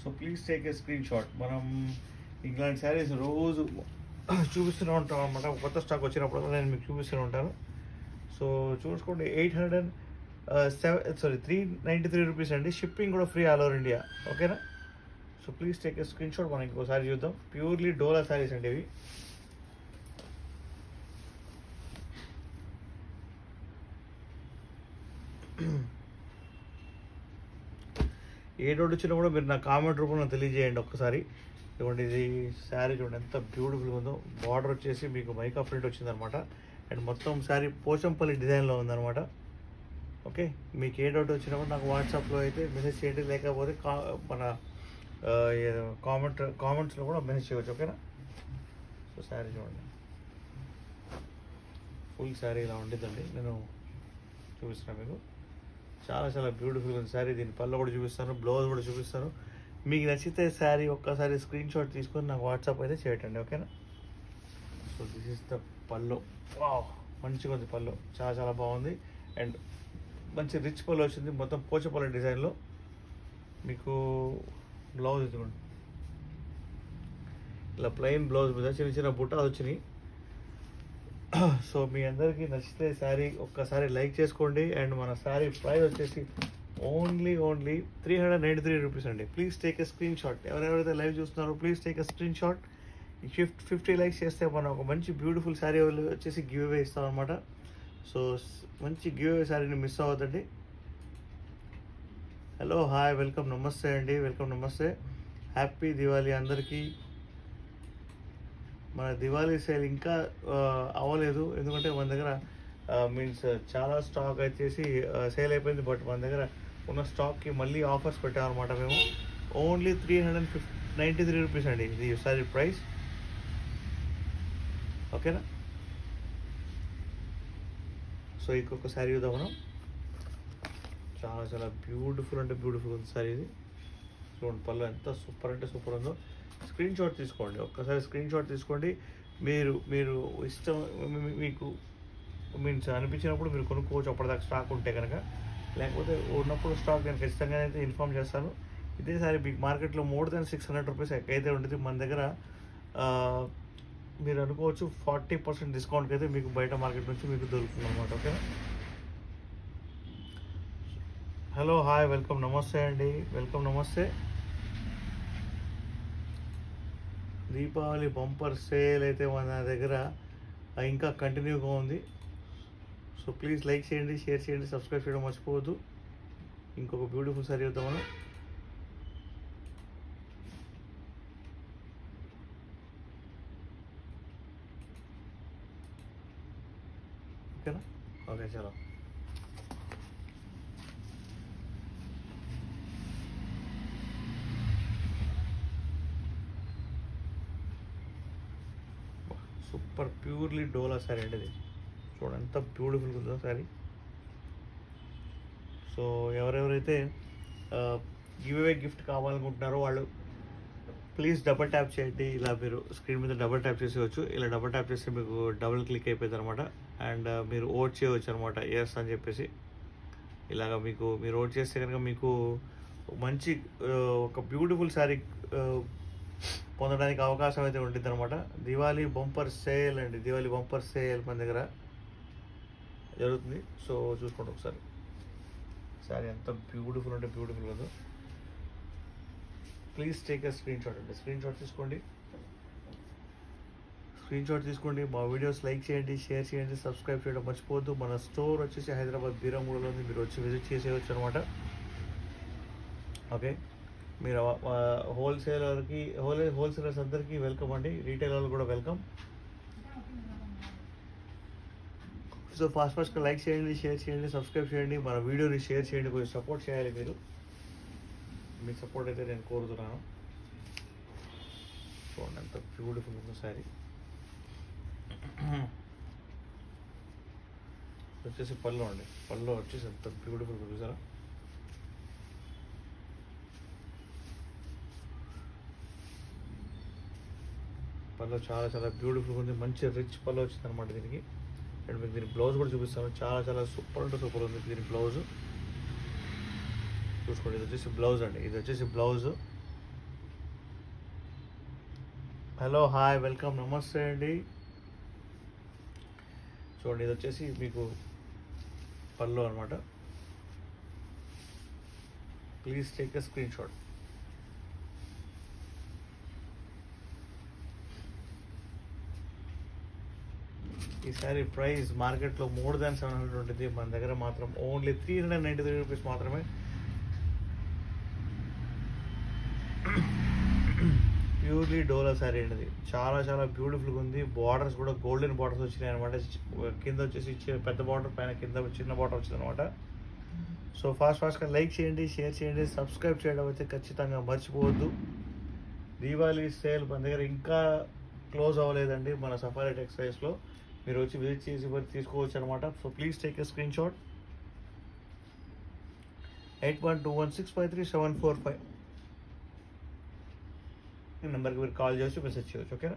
So please take a screen shot. మనం ఇట్లాంటి శారీస్ రోజు చూపిస్తూనే ఉంటాం అనమాట. కొత్త స్టాక్ వచ్చినప్పుడు నేను మీకు చూపిస్తూనే ఉంటాను. సో చూసుకోండి, 393 రూపీస్ అండి. షిప్పింగ్ కూడా ఫ్రీ ఆల్ ఓవర్ ఇండియా. ఓకేనా? So please take a screen shot. మనం ఇంకోసారి చూద్దాం. ప్యూర్లీ డోలా శారీస్ అండి ఇవి. ఏ డౌట్ వచ్చినా కూడా మీరు నా కామెంట్ రూపంలో తెలియజేయండి ఒక్కసారి. ఇవ్వండి, ఇది శారీ చూడండి ఎంత బ్యూటిఫుల్గా ఉందో. బార్డర్ వచ్చేసి మీకు మైకా ప్రింట్ వచ్చిందనమాట. అండ్ మొత్తం శారీ పోచంపల్లి డిజైన్లో ఉందన్నమాట. ఓకే, మీకు ఏ డౌట్ వచ్చినా కూడా నాకు వాట్సాప్లో అయితే మెసేజ్ చేయండి, లేకపోతే మన కామెంట్స్లో కూడా మెసేజ్ చేయవచ్చు. ఓకేనా? సో శారీ చూడండి, ఫుల్ శారీ ఇలా ఉండిద్దండి. నేను చూపిస్తున్నాను మీకు. చాలా చాలా బ్యూటిఫుల్గా ఉంది శారీ. దీని పళ్ళు కూడా చూపిస్తాను, బ్లౌజ్ కూడా చూపిస్తాను. మీకు నచ్చితే శారీ ఒక్కసారి స్క్రీన్ షాట్ తీసుకొని నాకు వాట్సాప్ అయితే చేయటండి. ఓకేనా? సో దిస్ ఇస్ ద పళ్ళు. వావ్, మంచిగా ఉంది పళ్ళు, చాలా చాలా బాగుంది. అండ్ మంచి రిచ్ పళ్ళు వచ్చింది, మొత్తం పోచపల్లి డిజైన్లో. మీకు బ్లౌజ్ ఇదిగోండి, ఇలా ప్లెయిన్ బ్లౌజ్ మీద చిన్న చిన్న బుట్టాలు వచ్చినాయి. సో మీ అందరికీ నచ్చితే శారీ ఒక్కసారి లైక్ చేసుకోండి. అండ్ మన శారీ ప్రైస్ వచ్చేసి ఓన్లీ 393 రూపీస్ అండి. Please take a screen shot. ఎవరెవరైతే లైవ్ చూస్తున్నారో please take a screen shot. 50 likes చేస్తే మనం ఒక మంచి బ్యూటిఫుల్ శారీ వచ్చేసి గివ్ అవే ఇస్తాం అనమాట. సో మంచి గివ్ అవే శారీని మిస్ అవ్వద్దండి. హలో, హాయ్, వెల్కమ్, నమస్తే అండి. వెల్కమ్, నమస్తే. హ్యాపీ దివాళీ అందరికీ. మన దివాళీ సేల్ ఇంకా అవ్వలేదు, ఎందుకంటే మన దగ్గర మీన్స్ చాలా స్టాక్ వచ్చేసి సేల్ అయిపోయింది. బట్ మన దగ్గర ఉన్న స్టాక్కి మళ్ళీ ఆఫర్స్ పెట్టామన్నమాట మేము. ఓన్లీ 393 రూపీస్ అండి ఇది సారీ ప్రైస్. ఓకేనా? సో ఇంకొక శారీ చూద్దాం మనం. చాలా చాలా బ్యూటిఫుల్ అంటే బ్యూటిఫుల్ ఉంది శారీ ఇది. చూడండి, పళ్ళు ఎంత సూపర్ అంటే సూపర్ ఉందో. స్క్రీన్ షాట్ తీసుకోండి, ఒక్కసారి స్క్రీన్ షాట్ తీసుకోండి. మీరు ఇష్టం మీకు మీన్స్ అనిపించినప్పుడు మీరు కొనుక్కోవచ్చు, అప్పటిదాకా స్టాక్ ఉంటే కనుక. లేకపోతే ఉన్నప్పుడు స్టాక్ నేను ఖచ్చితంగా అయితే ఇన్ఫామ్ చేస్తాను. ఇదే సారి మీకు మార్కెట్లో మోర్ దెన్ 600 రూపీస్ అయితే ఉంటుంది. మన దగ్గర మీరు అనుకోవచ్చు 40% డిస్కౌంట్కి అయితే మీకు బయట మార్కెట్ నుంచి మీకు దొరుకుతుంది అనమాట. ఓకేనా? హలో, హాయ్, వెల్కమ్, నమస్తే అండి. వెల్కమ్, నమస్తే. దీపావళి బంపర్ సేల్ అయితే మన దగ్గర ఇంకా కంటిన్యూగా ఉంది. సో ప్లీజ్ లైక్ చేయండి, షేర్ చేయండి, సబ్స్క్రైబ్ చేయడం మర్చిపోవద్దు. ఇంకొక బ్యూటిఫుల్ సారీ చూద్దాం మనం. ఓకేనా? ఓకే, చలో. సూపర్ ప్యూర్లీ డోలా శారీ అండి ఇది. చూడండి ఎంత బ్యూటిఫుల్గా ఉందో శారీ. సో ఎవరెవరైతే గివ్ అవే గిఫ్ట్ కావాలనుకుంటున్నారో వాళ్ళు ప్లీజ్ డబల్ ట్యాప్ చేయండి. ఇలా మీరు స్క్రీన్ మీద డబల్ ట్యాప్ చేసేవచ్చు. ఇలా డబల్ ట్యాప్ చేస్తే మీకు డబుల్ క్లిక్ అయిపోయింది అనమాట. అండ్ మీరు ఓట్ చేయవచ్చు అనమాట, ఎస్ అని చెప్పేసి. ఇలాగ మీరు ఓట్ చేస్తే కనుక మీకు మంచి ఒక బ్యూటిఫుల్ శారీ పొందడానికి అవకాశం అయితే ఉంటుంది అనమాట. దివాళీ బంపర్ సేల్ అండి, దివాళీ బంపర్ సేల్ మన దగ్గర జరుగుతుంది. సో చూసుకోండి ఒకసారి శారీ ఎంత బ్యూటిఫుల్ అంటే బ్యూటిఫుల్ కదా. Please take a screen shot అండి. స్క్రీన్ షాట్ తీసుకోండి. మా వీడియోస్ లైక్ చేయండి, షేర్ చేయండి, సబ్స్క్రైబ్ చేయడం మర్చిపోవద్దు. మన స్టోర్ వచ్చేసి హైదరాబాద్ బీరంగూడలో ఉంది. మీరు వచ్చి విజిట్ చేసేయచ్చు అనమాట. ఓకే, మీరు హోల్సేలర్స్ అందరికీ వెల్కమ్ అండి. రీటైల్ వాళ్ళు కూడా వెల్కమ్. సో ఫాస్ట్గా లైక్ చేయండి, షేర్ చేయండి, సబ్స్క్రైబ్ చేయండి, మన వీడియోని షేర్ చేయండి. కొంచెం సపోర్ట్ చేయాలి మీరు. మీ సపోర్ట్ అయితే నేను కోరుతున్నాను. చూడండి ఎంత బ్యూటిఫుల్ ఉందో శారీ. వచ్చేసి పళ్ళు అండి, పళ్ళు వచ్చేసి ఎంత బ్యూటిఫుల్ చూసారా. పళ్ళు చాలా చాలా బ్యూటిఫుల్గా ఉంది, మంచి రిచ్ పళ్ళు వచ్చింది అనమాట దీనికి. అండ్ మీకు దీని బ్లౌజ్ కూడా చూపిస్తాను, చాలా చాలా సూపర్ అంటే సూపర్ ఉంది దీని బ్లౌజ్. చూసుకోండి, ఇది వచ్చేసి బ్లౌజ్ అండి, ఇది వచ్చేసి బ్లౌజ్. హలో హాయ్ వెల్కమ్ నమస్తే అండి. చూడండి ఇది వచ్చేసి మీకు పళ్ళు అనమాట. Please take a screen shot. ఈ సారీ ప్రైస్ మార్కెట్లో మోర్ దాన్ 700 ఉంటుంది, మన దగ్గర మాత్రం ఓన్లీ 393 రూపీస్ మాత్రమే. ప్యూర్లీ డోలా శారీ అండి. చాలా చాలా బ్యూటిఫుల్గా ఉంది. బార్డర్స్ కూడా గోల్డెన్ బార్డర్స్ వచ్చినాయి అనమాట. కింద వచ్చేసి పెద్ద బార్డర్, పైన కింద చిన్న బార్డర్ వచ్చింది అనమాట. సో ఫాస్ట్గా లైక్ చేయండి, షేర్ చేయండి, సబ్స్క్రైబ్ చేయడం అయితే ఖచ్చితంగా మర్చిపోవద్దు. దీవాళీ సేల్ మన దగ్గర ఇంకా క్లోజ్ అవ్వలేదండి. మన సఫారీ టెక్స్టైల్స్లో మీరు వచ్చి విజిట్ చేసి తీసుకోవచ్చు అనమాట. So please take a screen shot. 8121653745 ఈ నెంబర్కి మీరు కాల్ చేయొచ్చు, మెసేజ్ చేయొచ్చు. ఓకేనా?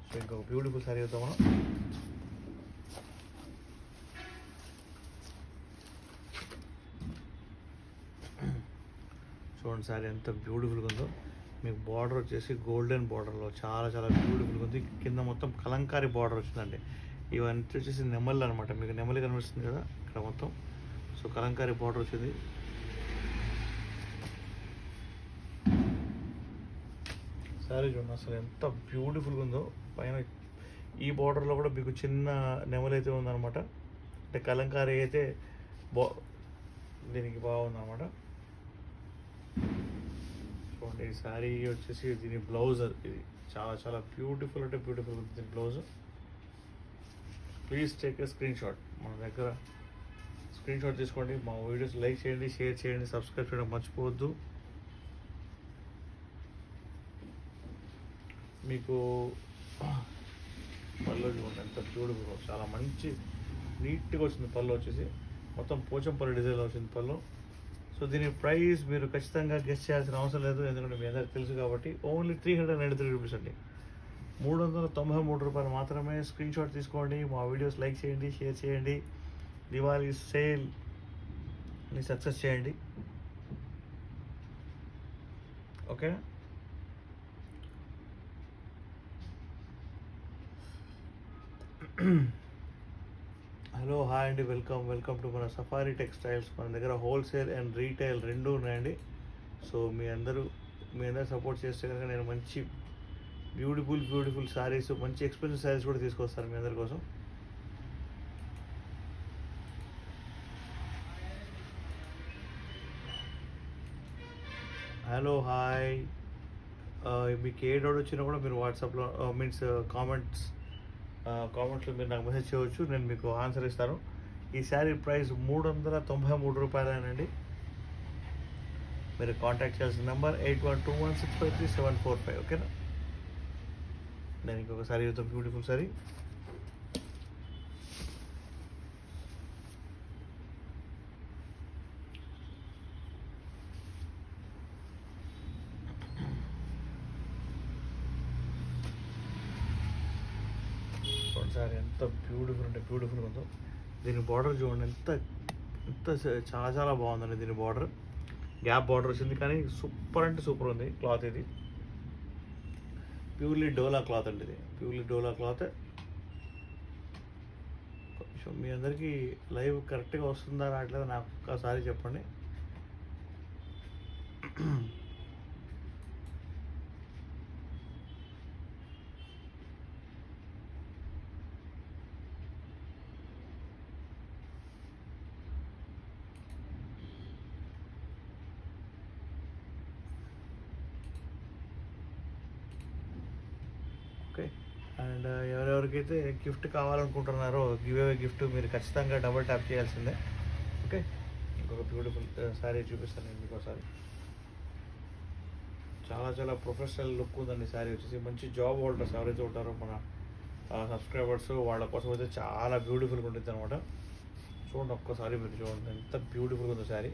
సో ఇంకొక బ్యూటిఫుల్ సారీ అవుతాం మనం. చూడండి సారీ ఎంత బ్యూటిఫుల్గా ఉందో. మీకు బార్డర్ వచ్చేసి గోల్డెన్ బార్డర్లో చాలా చాలా బ్యూటిఫుల్గా ఉంది. కింద మొత్తం కలంకారీ బార్డర్ వచ్చిందండి. ఇవన్నీ వచ్చేసి నెమళ్ళు అనమాట. మీకు నెమలి కనిపిస్తుంది కదా ఇక్కడ మొత్తం. సో కలంకారీ బార్డర్ వచ్చింది. సారీ చూడండి అసలు ఎంత బ్యూటిఫుల్గా ఉందో. పైన ఈ బార్డర్లో కూడా మీకు చిన్న నెమలి అయితే ఉందన్నమాట. అంటే కలంకారీ అయితే దీనికి బాగుందన్నమాట. చూడండి ఈ శారీ వచ్చేసి దీని బ్లౌజ్, ఇది చాలా చాలా బ్యూటిఫుల్ అంటే బ్యూటిఫుల్ ఉంది దీని blouse. Please take a screen shot. మన దగ్గర స్క్రీన్ షాట్ తీసుకోండి. మా వీడియోస్ లైక్ చేయండి, షేర్ చేయండి, సబ్స్క్రైబ్ చేయడం మర్చిపోవద్దు. మీకు పళ్ళు చూడండి ఎంత బ్యూటిఫుల్, చాలా మంచి నీట్గా వచ్చింది. పళ్ళు వచ్చేసి మొత్తం పోచంపల్లి డిజైన్లో వచ్చింది పళ్ళు. సో దీని ప్రైస్ మీరు ఖచ్చితంగా గెస్ట్ చేయాల్సిన అవసరం లేదు, ఎందుకంటే మీ అందరికి తెలుసు కాబట్టి. ఓన్లీ 393 రూపీస్ అండి. 393 రూపాయలు మాత్రమే. స్క్రీన్ షాట్ తీసుకోండి, మా వీడియోస్ లైక్ చేయండి, షేర్ చేయండి. దివాళీ సేల్ని సక్సెస్ చేయండి. ఓకే. హలో హాయ్ అండి, వెల్కమ్ టు మన సఫారీ టెక్స్టైల్స్. మన దగ్గర హోల్సేల్ అండ్ రీటైల్ రెండు ఉన్నాయండి. సో మీ అందరూ సపోర్ట్ చేస్తే కనుక నేను మంచి బ్యూటిఫుల్ శారీస్, మంచి ఎక్స్పెన్సివ్ శారీస్ కూడా తీసుకొస్తాను మీ అందరి కోసం. Hello hi. మీకు ఏ డౌట్ వచ్చినా కూడా మీరు వాట్సాప్లో కామెంట్స్లో మీరు నాకు మెసేజ్ చేయవచ్చు, నేను మీకు ఆన్సర్ ఇస్తాను. ఈ శారీ ప్రైస్ 393 రూపాయలేనండి. మీరు కాంటాక్ట్ చేయాల్సిన నెంబర్ 8121653745. ఓకేనా? నేను ఇంకొక శారీ చూద్దాం, బ్యూటిఫుల్ శారీ. సారీ ఎంత బ్యూటిఫుల్గా ఉందో. దీని బార్డర్ చూడండి ఎంత చాలా చాలా బాగుందండి. దీని బార్డర్ గ్యాప్ బార్డర్ వచ్చింది, కానీ సూపర్ అంటే సూపర్ ఉంది క్లాత్. ఇది ప్యూర్లీ డోలా క్లాత్ అండి. ఇది ప్యూర్లీ డోలా క్లాత్. కొంచెం మీ అందరికీ లైవ్ కరెక్ట్గా వస్తుందా రావట్లేదా నాకు ఒక్కసారి చెప్పండి. ఓకే. అండ్ ఎవరెవరికైతే గిఫ్ట్ కావాలనుకుంటున్నారో గివ్ అవే గిఫ్ట్ మీరు ఖచ్చితంగా డబుల్ ట్యాప్ చేయాల్సిందే. ఓకే. ఇంకొక బ్యూటిఫుల్ శారీ చూపిస్తాను నేను మీకు ఒకసారి. చాలా చాలా ప్రొఫెషనల్ లుక్ ఉందండి శారీ వచ్చేసి. మంచి జాబ్ హోల్డర్స్ ఎవరైతే ఉంటారో మన సబ్స్క్రైబర్స్, వాళ్ళ కోసం అయితే చాలా బ్యూటిఫుల్గా ఉంటుంది అనమాట. చూడండి ఒక్కసారి మీరు చూడండి ఎంత బ్యూటిఫుల్గా ఉందో శారీ.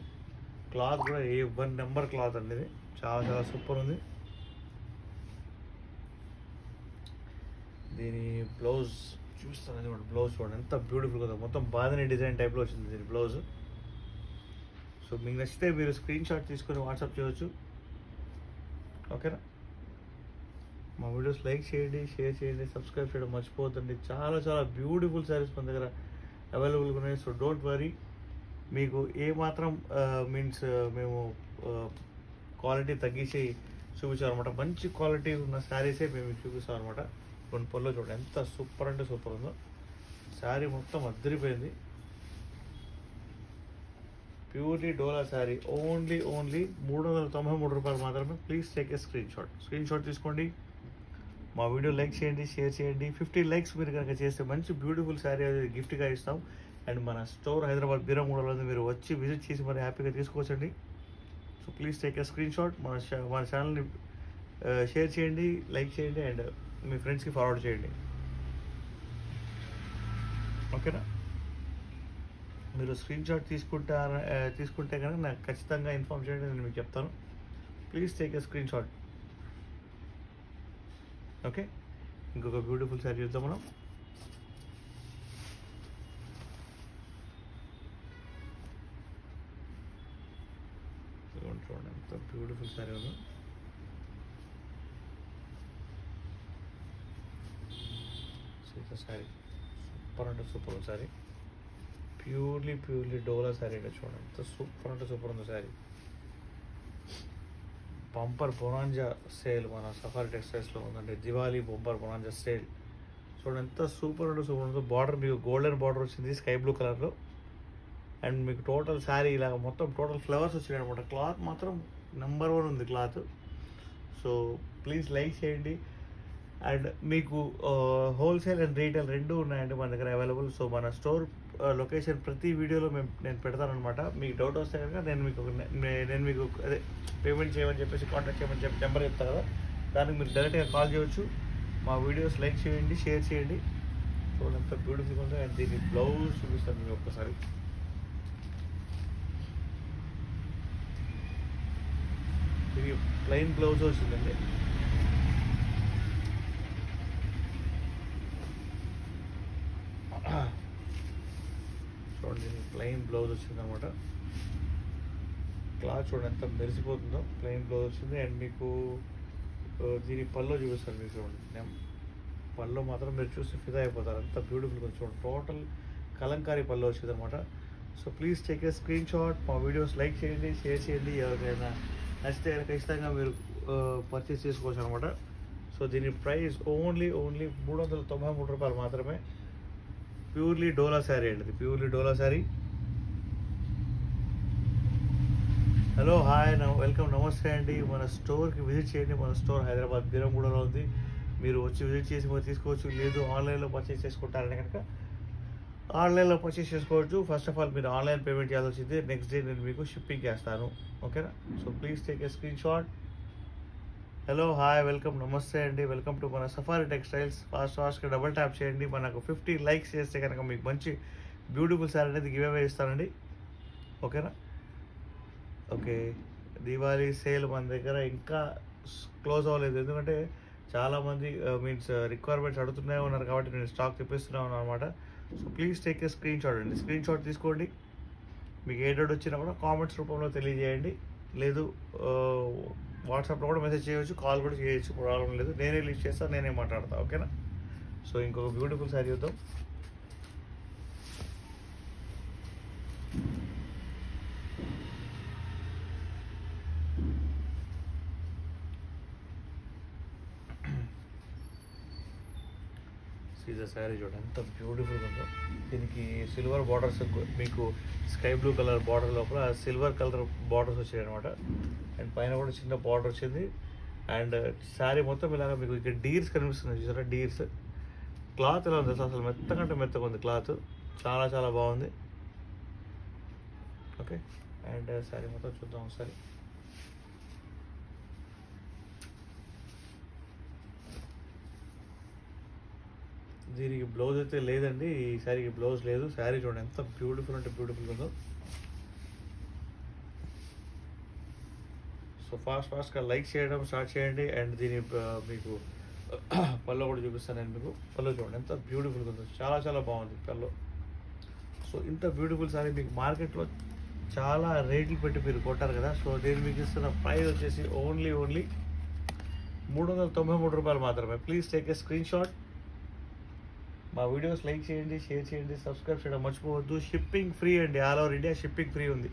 క్లాత్ కూడా A1 నెంబర్ క్లాత్ అండి. ఇది చాలా చాలా సూపర్ ఉంది. దీని బ్లౌజ్ చూపిస్తాను చూడండి. బ్లౌజ్ చూడండి ఎంత బ్యూటిఫుల్గా ఉందో. మొత్తం బాధని డిజైన్ టైప్లో వచ్చింది దీని బ్లౌజ్. సో మీకు నచ్చితే మీరు స్క్రీన్ షాట్ తీసుకొని వాట్సాప్ చేయవచ్చు. ఓకేనా? మా వీడియోస్ లైక్ చేయండి, షేర్ చేయండి, సబ్స్క్రైబ్ చేయడం మర్చిపోతుందండి. చాలా చాలా బ్యూటిఫుల్ శారీస్ మన దగ్గర అవైలబుల్గా ఉన్నాయి. సో డోంట్ వరీ, మీకు ఏమాత్రం మీన్స్ మేము క్వాలిటీ తగ్గించి చూపించాం అనమాట. మంచి క్వాలిటీ ఉన్న శారీసే మేము చూపిస్తాం అనమాట. కొన్ని పొల్లో చూడండి ఎంత సూపర్ అంటే సూపర్ ఉందో. శారీ మొత్తం అద్దరిపోయింది. ప్యూర్లీ డోలా శారీ, ఓన్లీ 393 రూపాయలు మాత్రమే. Please take a screen shot తీసుకోండి. మా వీడియో లైక్ చేయండి, షేర్ చేయండి. 50 లైక్స్ మీరు కనుక చేస్తే మంచి బ్యూటిఫుల్ శారీ అనేది గిఫ్ట్గా ఇస్తాం. అండ్ మన స్టోర్ హైదరాబాద్ బీరంగూడలో మీరు వచ్చి విజిట్ చేసి మరి హ్యాపీగా తీసుకోవచ్చండి. So please take a screen shot. మన ఛానల్ని షేర్ చేయండి, లైక్ చేయండి, అండ్ మీ ఫ్రెండ్స్కి ఫార్వర్డ్ చేయండి. ఓకేనా? మీరు స్క్రీన్ షాట్ తీసుకుంటే కనుక నాకు ఖచ్చితంగా ఇన్ఫార్మ్ చేయండి, నేను మీకు చెప్తాను. Please take a screen shot. Okay, ఇంకొక బ్యూటిఫుల్ శారీ చూద్దాం మనం. చూడండి ఎంత బ్యూటిఫుల్ శారీ ఉందో. శారీ సూపర్ అంటే సూపర్ ఉంది శారీ. ప్యూర్లీ డోలా శారీ అంటే చూడండి ఎంత సూపర్ అంటే సూపర్ ఉంది శారీ. బంపర్ బొనాంజా సేల్ మన సఫారీ టెక్స్టైల్స్లో ఉందండి. దివాళీ బంపర్ బొనాంజా సేల్ చూడండి ఎంత సూపర్ అంటే సూపర్ ఉందో. బార్డర్ మీకు గోల్డెన్ బార్డర్ వచ్చింది స్కై బ్లూ కలర్లో. అండ్ మీకు టోటల్ శారీ ఇలాగ మొత్తం టోటల్ ఫ్లవర్స్ వచ్చినాయి అనమాట. క్లాత్ మాత్రం నెంబర్ 1 ఉంది క్లాత్. సో ప్లీజ్ లైక్ చేయండి. అండ్ మీకు హోల్సేల్ అండ్ రీటైల్ రెండు ఉన్నాయండి మన దగ్గర అవైలబుల్. సో మన స్టోర్ లొకేషన్ ప్రతి వీడియోలో నేను పెడతానమాట. మీకు డౌట్ వస్తే కనుక నేను మీకు అదే పేమెంట్ చేయమని చెప్పేసి కాంటాక్ట్ చేయమని చెప్పి నెంబర్ చెప్తాను కదా, దానికి మీరు డైరెక్ట్గా కాల్ చేయవచ్చు. మా వీడియోస్ లైక్ చేయండి, షేర్ చేయండి. చూడండి ఎంత బ్యూటిఫుల్గా ఉందో. అండ్ దీన్ని బ్లౌజ్ చూపిస్తాను మీకు ఒక్కసారి. ఇది ప్లెయిన్ బ్లౌజ్ వచ్చిందండి. చూడండి ప్లెయిన్ బ్లౌజ్ వచ్చింది అనమాట. క్లాత్ చూడండి ఎంత మెరిసిపోతుందో. ప్లెయిన్ బ్లౌజ్ వచ్చింది. అండ్ మీకు దీని పళ్ళు చూపిస్తాను మీకు. చూడండి పళ్ళు మాత్రం మీరు చూసి ఫిదా అయిపోతారు, అంత బ్యూటిఫుల్గా చూడండి. టోటల్ కలంకారీ పళ్ళు వచ్చింది అనమాట. So please take a screenshot. మా వీడియోస్ లైక్ చేయండి, షేర్ చేయండి. ఎవరికైనా నచ్చితే కనుక ఖచ్చితంగా మీరు పర్చేస్ చేసుకోవచ్చు అనమాట. సో దీని ప్రైస్ ఓన్లీ 393 రూపాయలు మాత్రమే. ప్యూర్లీ డోలా శారీ అండి ఇది. ప్యూర్లీ డోలా శారీ. హలో, హాయ్, వెల్కమ్, నమస్తే అండి. మన స్టోర్కి విజిట్ చేయండి. మన స్టోర్ హైదరాబాద్ బీరంగూడలో ఉంది. మీరు వచ్చి విజిట్ చేసి మరి తీసుకోవచ్చు. లేదు ఆన్లైన్లో పర్చేస్ చేసుకుంటారని కనుక ఆన్లైన్లో పర్చేస్ చేసుకోవచ్చు. ఫస్ట్ ఆఫ్ ఆల్ మీరు ఆన్లైన్ పేమెంట్ చేయాల్సి వచ్చింది. నెక్స్ట్ డే నేను మీకు షిప్పింగ్ చేస్తాను. ఓకేనా? So please take a screen shot. Hello, hi, welcome, నమస్తే అండి. వెల్కమ్ టు మన సఫారీ టెక్స్టైల్స్. ఫాస్ట్గా డబుల్ ట్యాప్ చేయండి. మనకు 50 లైక్స్ చేస్తే కనుక మీకు మంచి బ్యూటిఫుల్ శారీ అనేది గివ్ అవే ఇస్తానండి. ఓకేనా? ఓకే, దివాళీ సేల్ మన దగ్గర ఇంకా క్లోజ్ అవ్వలేదు. ఎందుకంటే చాలామంది మీన్స్ రిక్వైర్మెంట్స్ అడుగుతూనే ఉన్నారు కాబట్టి నేను స్టాక్ తెప్పిస్తూనే ఉన్నాను అనమాట. So please take a screen shot అండి. స్క్రీన్ షాట్ తీసుకోండి. మీకు ఏ డౌట్ వచ్చినా కూడా కామెంట్స్ రూపంలో తెలియజేయండి. లేదు వాట్సాప్లో కూడా మెసేజ్ చేయవచ్చు, కాల్ కూడా చేయొచ్చు, ప్రాబ్లం లేదు. నేనే లిస్ట్ చేస్తాను, నేనే మాట్లాడతాను. ఓకేనా? సో ఇంకొక బ్యూటిఫుల్ శారీ చూద్దాం. సీజర్ శారీ చూడండి ఎంత బ్యూటిఫుల్గా ఉందో. దీనికి సిల్వర్ బార్డర్స్, మీకు స్కై బ్లూ కలర్ బార్డర్ లోపల సిల్వర్ కలర్ బార్డర్స్ వచ్చాయి అనమాట. అండ్ పైన కూడా చిన్న బార్డర్ వచ్చింది. అండ్ శారీ మొత్తం ఇలాగ మీకు ఇక్కడ డీర్స్ కనిపిస్తుంది చూసారా, డీర్స్. క్లాత్ ఎలా ఉంది అసలు మెత్తగా ఉంది క్లాత్. చాలా చాలా బాగుంది. ఓకే, అండ్ శారీ మొత్తం చూద్దాం ఒకసారి. దీనికి బ్లౌజ్ అయితే లేదండి, ఈ శారీకి బ్లౌజ్ లేదు. శారీ చూడండి ఎంత బ్యూటిఫుల్ అంటే బ్యూటిఫుల్ ఉందో. సో ఫాస్ట్గా లైక్ చేయడం స్టార్ట్ చేయండి. అండ్ దీని మీకు పళ్ళు కూడా చూపిస్తాను నేను మీకు. పళ్ళు చూడండి ఎంత బ్యూటిఫుల్గా ఉందో. చాలా చాలా బాగుంది పళ్ళు. సో ఇంత బ్యూటిఫుల్ శారీ మీకు మార్కెట్లో చాలా రేట్లు పెట్టి మీరు కొట్టారు కదా. సో నేను మీకు ఇస్తున్న ప్రైస్ వచ్చేసి ఓన్లీ ₹393 మాత్రమే. Please take a screenshot. మా వీడియోస్ లైక్ చేయండి, షేర్ చేయండి, సబ్స్క్రైబ్ చేయడం మర్చిపోవద్దు. షిప్పింగ్ ఫ్రీ అండి, all over India shipping free ఉంది.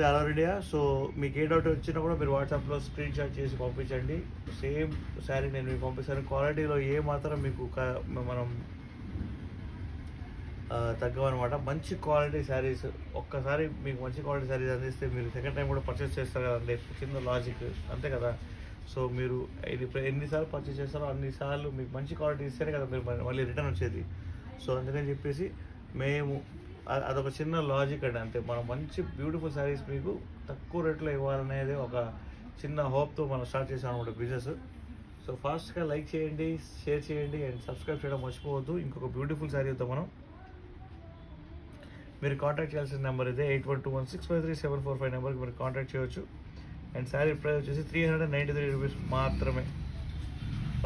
All over India. సో మీకు ఏ డౌట్ వచ్చినా కూడా మీరు వాట్సాప్లో స్క్రీన్ షాట్ చేసి పంపించండి. సేమ్ శారీ నేను మీకు పంపిస్తాను. క్వాలిటీలో ఏ మాత్రం మీకు మనం తగ్గవన్నమాట. మంచి క్వాలిటీ శారీస్. ఒక్కసారి మీకు మంచి క్వాలిటీ శారీస్ అందిస్తే మీరు సెకండ్ టైం కూడా పర్చేస్ చేస్తారు కదండి. చిన్న లాజిక్ అంతే కదా. సో మీరు ఎన్నిసార్లు పర్చేస్ చేస్తారో అన్నిసార్లు మీకు మంచి క్వాలిటీ ఇస్తేనే కదా మీరు మళ్ళీ రిటర్న్ వచ్చేది. సో అందుకని చెప్పేసి మేము అదొక చిన్న లాజిక్ అండి, అంతే. మనం మంచి బ్యూటిఫుల్ శారీస్ మీకు తక్కువ రేట్లో ఇవ్వాలనేది ఒక చిన్న హోప్తో మనం స్టార్ట్ చేసాం అనమాట బిజినెస్. సో ఫాస్ట్గా లైక్ చేయండి, షేర్ చేయండి అండ్ సబ్స్క్రైబ్ చేయడం మర్చిపోవద్దు. ఇంకొక బ్యూటిఫుల్ శారీ ఇద్దాం మనం. మీరు కాంటాక్ట్ చేయాల్సిన నెంబర్ ఇదే, 8121653745 నెంబర్కి మీరు కాంటాక్ట్ చేయవచ్చు. అండ్ శారీ ప్రైస్ వచ్చేసి ₹393 మాత్రమే.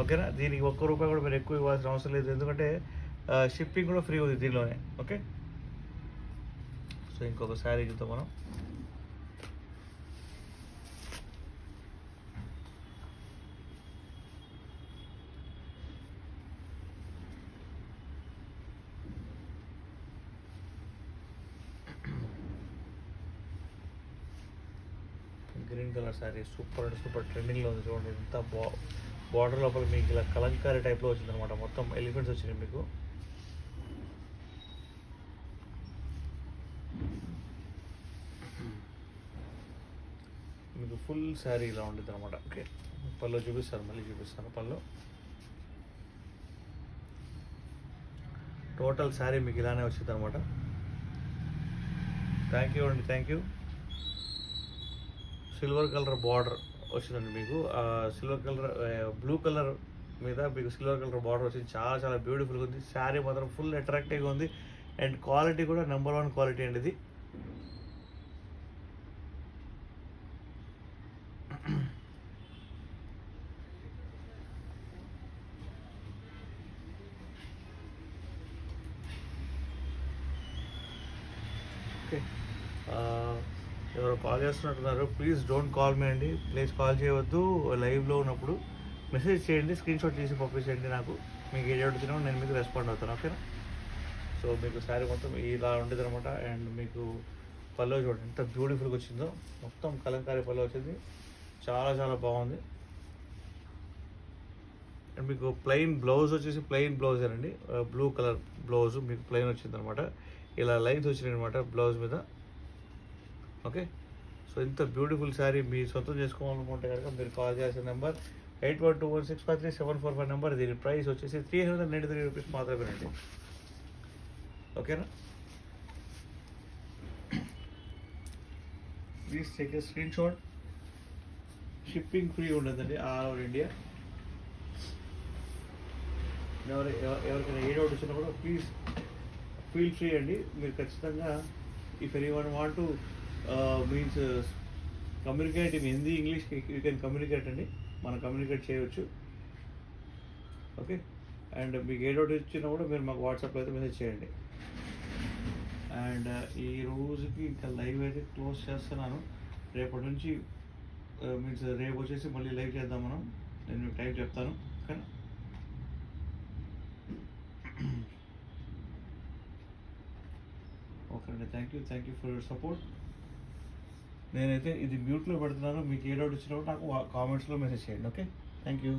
ఓకేనా. దీనికి ₹1 కూడా మీరు ఎక్కువ ఇవ్వాల్సిన అవసరం లేదు, ఎందుకంటే షిప్పింగ్ కూడా ఫ్రీ ఉంది దీనిలోనే. ఓకే. సో ఇంకొక శారీ చూద్దాం మనం. గ్రీన్ కలర్ శారీ సూపర్ అంటే సూపర్ ట్రెండింగ్లో ఉంది చూడండి. ఎంత బార్డర్ లోపల మీకు ఇలా కలంకారీ టైప్లో వచ్చింది అనమాట. మొత్తం ఎలిఫెంట్స్ వచ్చినాయి మీకు. మీకు ఫుల్ శారీ ఇలా ఉంటుంది అనమాట. ఓకే. పళ్ళు చూపిస్తాను, మళ్ళీ చూపిస్తాను. పళ్ళు టోటల్ శారీ మీకు ఇలానే వచ్చింది అనమాట. థ్యాంక్ యూ అండి, thank you. Silver colour border వచ్చిందండి మీకు. సిల్వర్ కలర్ బ్లూ కలర్ మీద మీకు సిల్వర్ కలర్ బార్డర్ వచ్చింది. చాలా చాలా బ్యూటిఫుల్గా ఉంది. శారీ మాత్రం ఫుల్ అట్రాక్టివ్గా ఉంది అండ్ క్వాలిటీ కూడా నెంబర్ 1 క్వాలిటీ అండి ఇది. ఓకే. ఎవరో కాల్ చేస్తున్నట్టున్నారు. ప్లీజ్ డోంట్ కాల్ మీ అండి. ప్లీజ్ కాల్ చేయవద్దు. లైవ్లో ఉన్నప్పుడు మెసేజ్ చేయండి, స్క్రీన్ షాట్ తీసి పంపించండి నాకు. మీకు ఏ అడుగుతున్నా నేను మీకు రెస్పాండ్ అవుతాను. ఓకేనా. సో మీకు శారీ మొత్తం ఇలా ఉండేది అనమాట. అండ్ మీకు పళ్ళు చూడండి ఎంత బ్యూటిఫుల్గా వచ్చిందో. మొత్తం కలంకారీ పళ్ళు వచ్చింది. చాలా చాలా బాగుంది. అండ్ మీకు ప్లెయిన్ బ్లౌజ్ వచ్చేసి ప్లెయిన్ బ్లౌజ్ అండి. బ్లూ కలర్ బ్లౌజ్ మీకు ప్లెయిన్ వచ్చింది అనమాట. ఇలా లైన్స్ వచ్చినాయి అనమాట బ్లౌజ్ మీద. ఓకే. సో ఇంత బ్యూటిఫుల్ శారీ మీ సొంతం చేసుకోవాలనుకుంటే కనుక మీరు కాల్ చేయాల్సిన నెంబర్ 8121653745 నెంబర్. దీని ప్రైస్ వచ్చేసి ₹393 మాత్రమేనండి. ఓకేనా. Please take a screen shot. Shipping free ఉండదండి ఆల్ ఓవర్ ఇండియా. ఎవరికైనా ఏ డౌట్ వచ్చినా కూడా ప్లీజ్ ఫీల్ ఫ్రీ అండి. మీరు ఖచ్చితంగా if anyone want to means communicate in Hindi, English, you can communicate అండి. మనం కమ్యూనికేట్ చేయవచ్చు. ఓకే. అండ్ మీకు ఏ డౌట్ ఇచ్చినా కూడా మీరు మాకు వాట్సాప్లో అయితే మెసేజ్ చేయండి. అండ్ ఈ రోజుకి ఇంకా లైవ్ అయితే క్లోజ్ చేస్తున్నాను. రేపటి నుంచి మీన్స్ రేపు వచ్చేసి మళ్ళీ లైవ్ చేద్దాం మనం. నేను మీకు టైం చెప్తాను. ఓకేనా. ఓకే అండి. Thank you for your support. నేనైతే ఇది మ్యూట్లో పెడుతున్నాను. మీకు ఏ డౌట్ వచ్చినా కూడా నాకు కామెంట్స్లో మెసేజ్ చేయండి. ఓకే. Thank you.